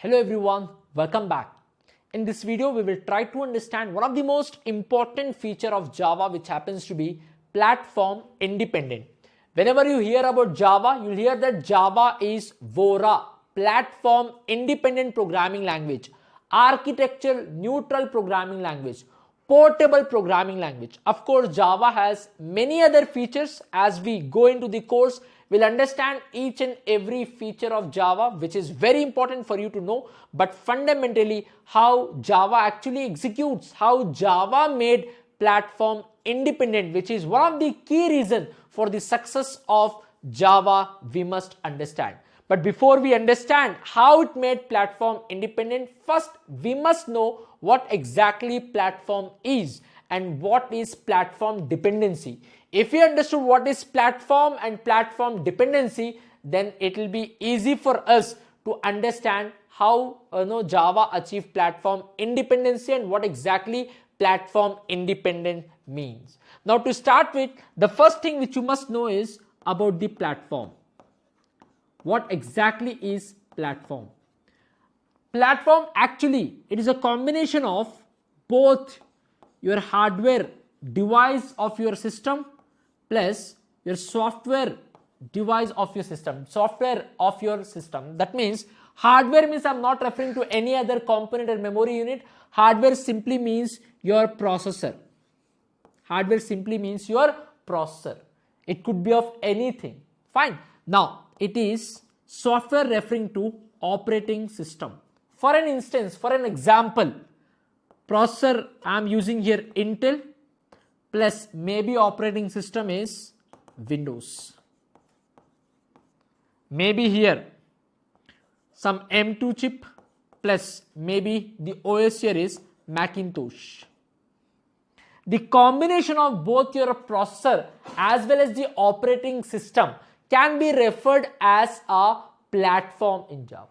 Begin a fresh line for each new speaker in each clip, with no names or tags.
Hello everyone, welcome back. In this video, we will try to understand one of the most important feature of Java, which happens to be platform independent. Whenever you hear about Java, you'll hear that Java is VORA, platform independent programming language, architecture neutral programming language, portable programming language. Of course, Java has many other features. As we go into the course, we'll understand each and every feature of Java, which is very important for you to know. But fundamentally, how Java actually executes, how Java made platform independent, which is one of the key reasons for the success of Java, we must understand. But before we understand how it made platform independent, first we must know what exactly platform is and what is platform dependency. If we understood what is platform and platform dependency, then it will be easy for us to understand how Java achieved platform independency and what exactly platform independent means. Now to start with, the first thing which you must know is about the platform. What exactly is platform? Platform actually, it is a combination of both your hardware device of your system plus your software device of your system, That means hardware means I'm not referring to any other component or memory unit. Hardware simply means your processor. It could be of anything. Fine. Now, it is software referring to operating system. For an instance, for an example, processor I am using here Intel plus maybe operating system is Windows. Maybe here some M2 chip plus maybe the OS here is Macintosh. The combination of both your processor as well as the operating system can be referred as a platform in Java.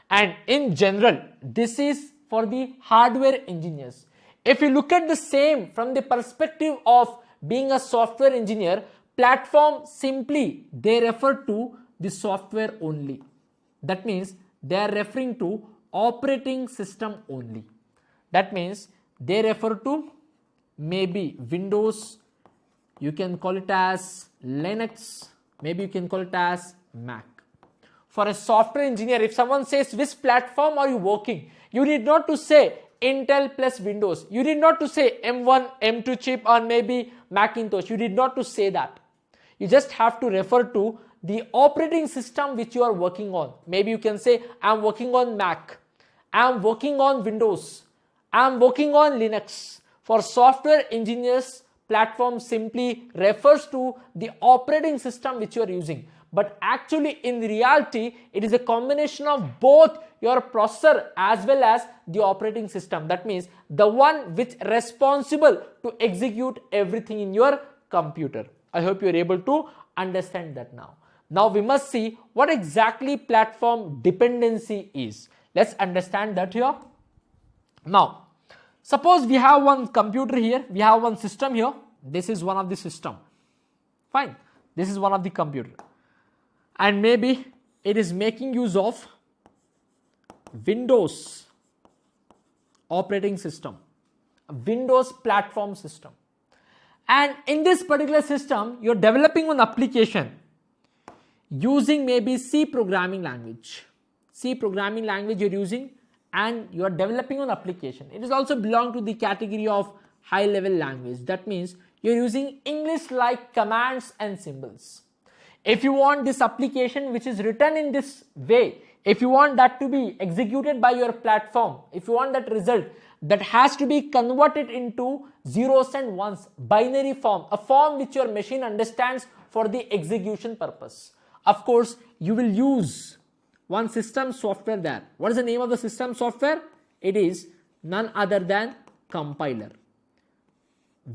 And in general, this is for the hardware engineers. If you look at the same from the perspective of being a software engineer, platform simply they refer to the software only. That means they are referring to operating system only. That means they refer to maybe Windows, you can call it as Linux, maybe you can call it as Mac. For a software engineer, if someone says which platform are you working, you need not to say Intel plus Windows. You need not to say M1, M2 chip or maybe Macintosh. You need not to say that. You just have to refer to the operating system which you are working on. Maybe you can say I am working on Mac, I am working on Windows, I am working on Linux. For software engineers, platform simply refers to the operating system which you are using. But actually in reality, it is a combination of both your processor as well as the operating system. That means the one which is responsible to execute everything in your computer. I hope you are able to understand that now. Now we must see what exactly platform dependency is. Let's understand that here. Now, suppose we have one computer here, we have one system here. This is one of the system. Fine. This is one of the computer. And maybe it is making use of Windows operating system, Windows platform system. And in this particular system, you're developing an application using maybe C programming language. You're using and you are developing an application. It is also belong to the category of high level language. That means you're using English like commands and symbols. If you want this application which is written in this way, if you want that to be executed by your platform, if you want that result, that has to be converted into zeros and ones, binary form, a form which your machine understands for the execution purpose. Of course, you will use one system software there. What is the name of the system software? It is none other than compiler.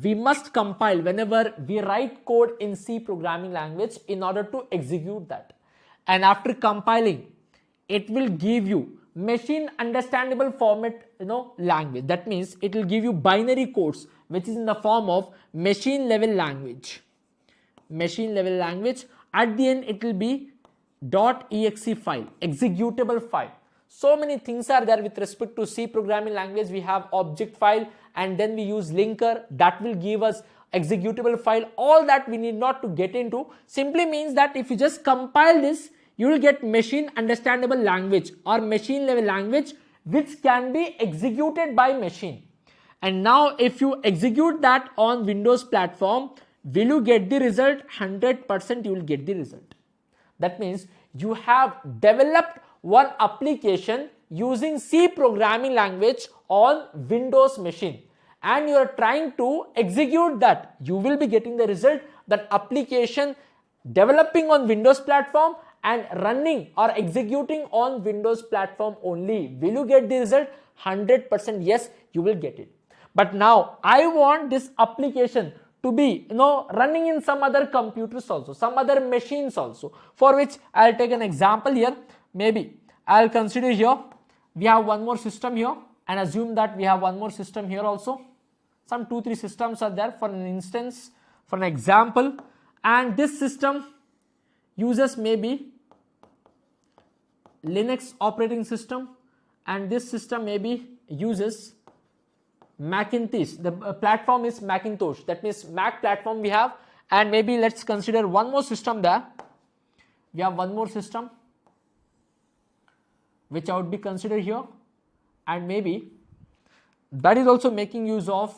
We must compile whenever we write code in C programming language in order to execute that. And after compiling, it will give you machine understandable format language. That means it will give you binary codes which is in the form of machine level language. At the end it will be .exe file, executable file. So many things are there with respect to C programming language. We have object file, and then we use linker that will give us executable file. All that we need not to get into. Simply means that if you just compile this, you will get machine understandable language or machine level language which can be executed by machine. And now if you execute that on Windows platform, will you get the result? 100% you will get the result. That means you have developed one application using C programming language on Windows machine, and you are trying to execute that. You will be getting the result. That application developing on Windows platform and running or executing on Windows platform only. Will you get the result? 100% yes, you will get it. But now I want this application to be running in some other computers also, some other machines also, for which I'll take an example here. Maybe I'll consider here we have one more system here, and assume that we have one more system here also. Some 2-3 systems are there for an instance, for an example, and this system uses maybe Linux operating system, and this system maybe uses Macintosh. The platform is Macintosh. That means Mac platform we have, and maybe let's consider one more system there. We have one more system which I would be considered here, and maybe that is also making use of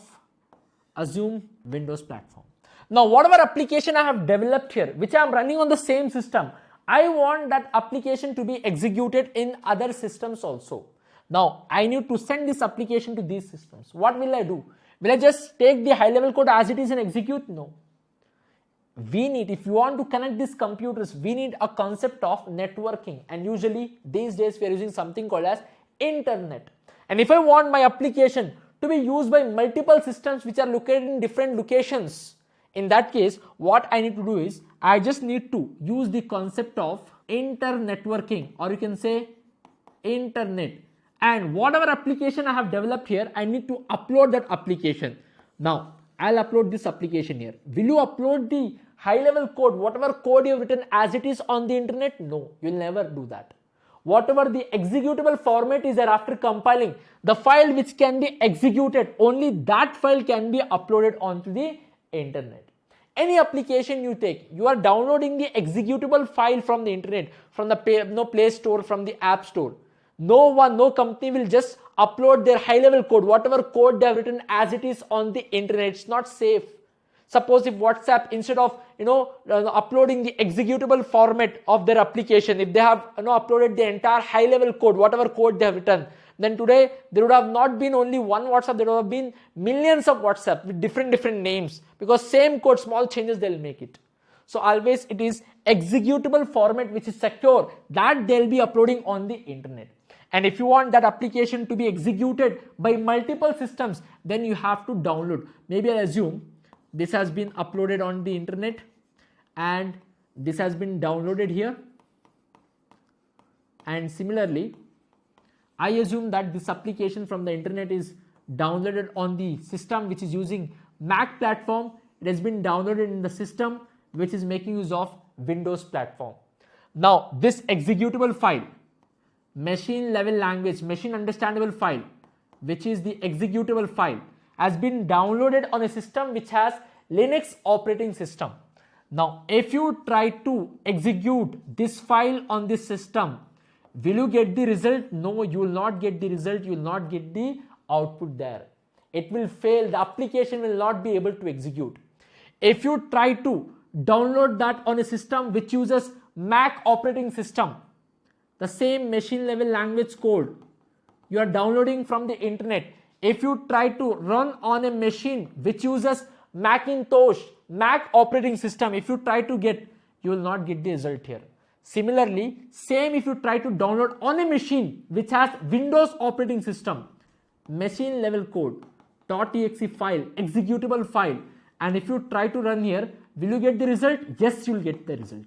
assume Windows platform. Now whatever application I have developed here, which I am running on the same system, I want that application to be executed in other systems also. Now I need to send this application to these systems. What will I do? Will I just take the high level code as it is and execute? No. We need, if you want to connect these computers, we need a concept of networking, and usually these days we are using something called as internet. And if I want my application to be used by multiple systems which are located in different locations, in that case what I need to do is I just need to use the concept of internetworking, or you can say internet, and whatever application I have developed here, I need to upload that application. Now I'll upload this application here. Will you upload the high level code, whatever code you have written as it is on the internet? No, you'll never do that. Whatever the executable format is there after compiling, the file which can be executed, only that file can be uploaded onto the internet. Any application you take, you are downloading the executable file from the internet, from the Play Store, from the App Store. No company will just upload their high level code, whatever code they have written as it is on the internet. It's not safe. Suppose if WhatsApp, instead of uploading the executable format of their application, if they have uploaded the entire high level code, whatever code they have written, then today there would have not been only one WhatsApp, there would have been millions of WhatsApp with different names, because same code, small changes they'll make it. So always it is executable format which is secure, that they'll be uploading on the internet. And if you want that application to be executed by multiple systems, then you have to download. Maybe I assume this has been uploaded on the internet and this has been downloaded here. And similarly, I assume that this application from the internet is downloaded on the system which is using Mac platform. It has been downloaded in the system which is making use of Windows platform. Now this executable file, machine level language, machine understandable file, which is the executable file, has been downloaded on a system which has Linux operating system. Now if you try to execute this file on this system, will you get the result? No, you will not get the result. You will not get the output there. It will fail. The application will not be able to execute. If you try to download that on a system which uses Mac operating system, the same machine level language code you are downloading from the internet, if you try to run on a machine which uses Macintosh, Mac operating system, if you try to get, you will not get the result here. Similarly, same if you try to download on a machine which has Windows operating system, machine level code, .exe file, executable file, and if you try to run here, will you get the result? Yes, you will get the result.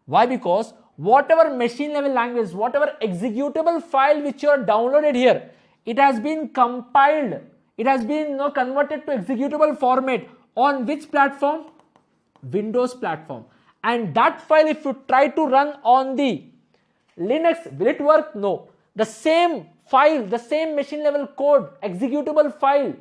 Why? Because whatever machine level language, whatever executable file which you are downloaded here, it has been compiled, it has been converted to executable format on which platform? Windows platform. And that file if you try to run on the Linux, will it work? No. the same file, the same machine level code, executable file,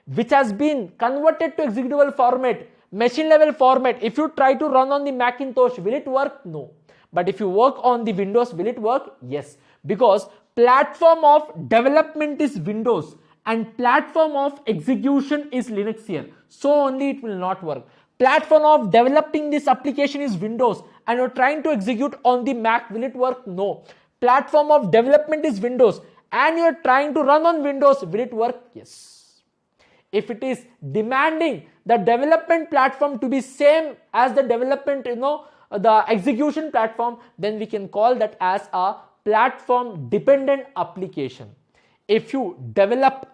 which has been converted to executable format, machine level format, if you try to run on the Macintosh, will it work? No. But if you work on the Windows, will it work? Yes. Because platform of development is Windows and platform of execution is Linux here. So only it will not work. Platform of developing this application is Windows and you're trying to execute on the Mac, will it work? No. Platform of development is Windows and you're trying to run on Windows, will it work? Yes. If it is demanding the development platform to be same as the development, the execution platform, then we can call that as a platform dependent application. If you develop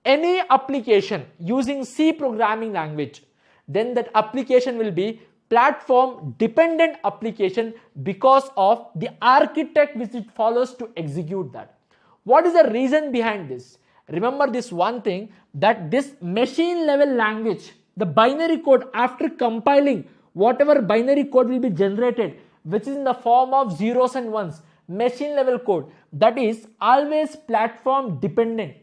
any application using C programming language, then that application will be platform dependent application because of the architect which it follows to execute that. What is the reason behind this? Remember this one thing, that this machine level language, the binary code, after compiling, whatever binary code will be generated, which is in the form of zeros and ones, machine level code, that is always platform dependent.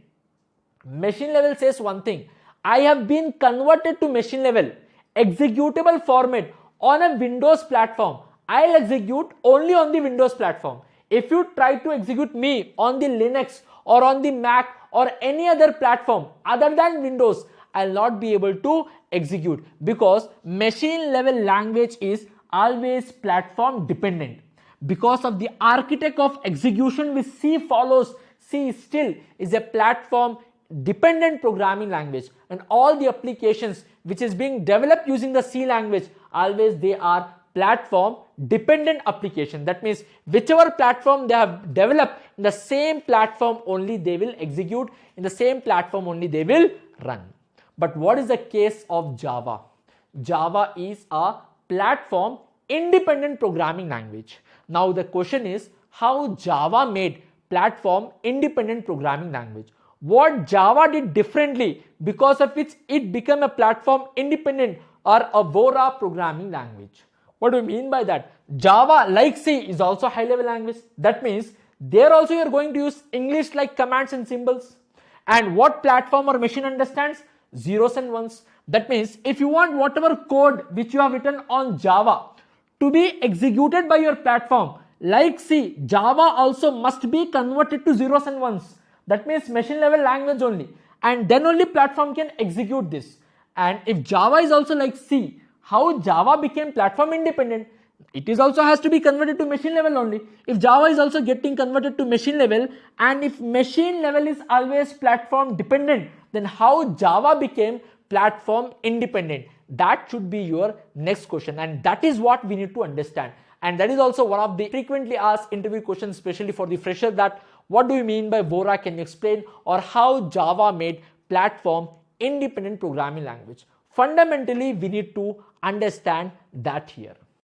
Machine level says one thing, I have been converted to machine level executable format on a Windows platform. I'll execute only on the Windows platform. If you try to execute me on the Linux or on the Mac or any other platform other than Windows, I'll not be able to execute, because machine level language is always platform dependent. Because of the architect of execution which C follows, C still is a platform dependent programming language, and all the applications which is being developed using the C language, always they are platform dependent application. That means whichever platform they have developed, in the same platform only they will execute, in the same platform only they will run. But what is the case of Java? Java is a platform independent programming language. Now the question is, how Java made platform independent programming language? What Java did differently because of which it became a platform independent or a VORA programming language? What do we mean by that? Java, like C, is also high level language. That means there also you are going to use English like commands and symbols. And what platform or machine understands? Zeros and ones. That means if you want whatever code which you have written on Java to be executed by your platform, like C, Java also must be converted to zeros and ones. That means machine level language only, and then only platform can execute this. And if Java is also like C, how Java became platform independent? It is also has to be converted to machine level only. If Java is also getting converted to machine level, and if machine level is always platform dependent, then how Java became platform independent? That should be your next question, and that is what we need to understand. And that is also one of the frequently asked interview questions, especially for the fresher, that what do you mean by VORA? Can you explain? Or how Java made platform independent programming language? Fundamentally, we need to understand that here.